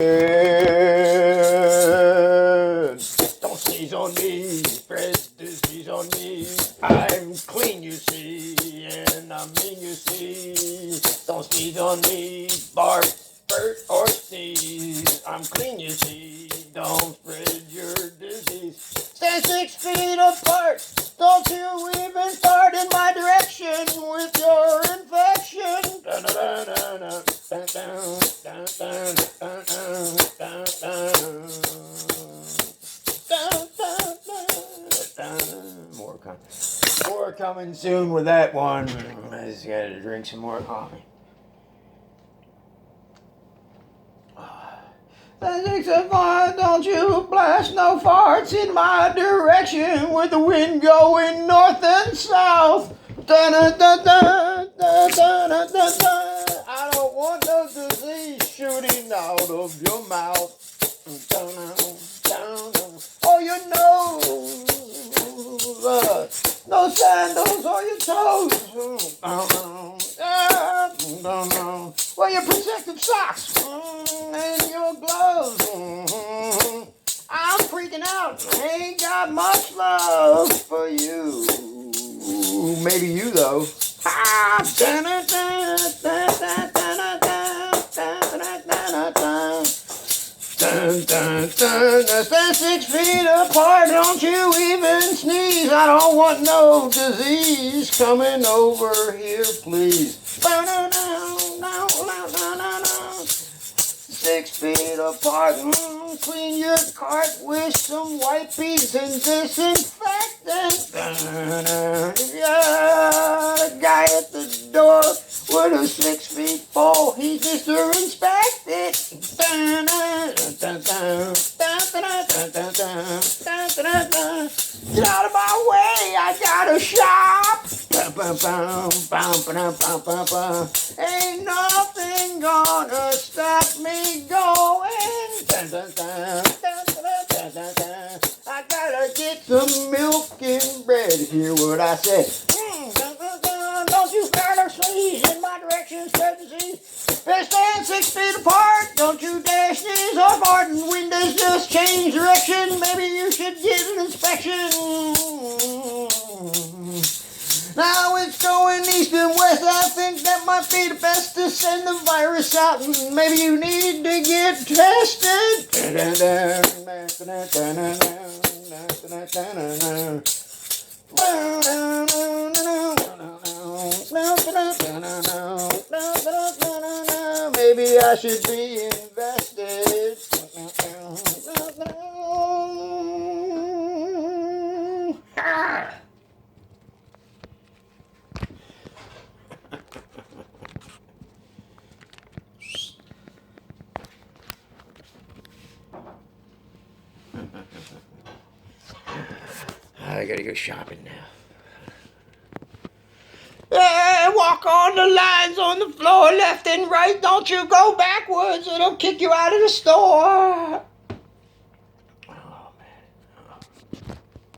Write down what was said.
Don't sneeze on me, spread disease on me. I'm clean, you see, and I mean, you see. Don't sneeze on me, bark, spurt, or sneeze. I'm clean, you see. Don't spread your disease. Stand 6 feet apart. Don't you even fart in my direction with your infection. More coming soon with that one. I just gotta drink some more coffee. Don't you blast no farts in my direction with the wind going north and south. I don't want no disease shooting out of your mouth. Oh, your nose. No sandals on your toes. Well, your protective socks and your gloves. I'm freaking out. Ain't got much love for you. Maybe you though. Stand 6 feet apart, don't you even sneeze. I don't want no disease coming over here, please. 6 feet apart, clean your cart with some wipes and disinfectant. Yeah, the guy at the door with a 6 feet pole, he's just to inspect it. Get out of my way, I gotta shop. Ain't nothing gonna stop me going. I gotta get some milk and bread. Hear what I said. Don't you dare sneeze in my direction, spread disease. Best stand 6 feet apart. Don't you dare sneeze or fart. And windows just change direction. Maybe you should get an inspection. Now it's going east and west. I think that might be the best to send the virus out. And maybe you need to get tested. Maybe I should be invested. I gotta go shopping now. Walk on the lines on the floor, left and right. Don't you go backwards, it'll kick you out of the store.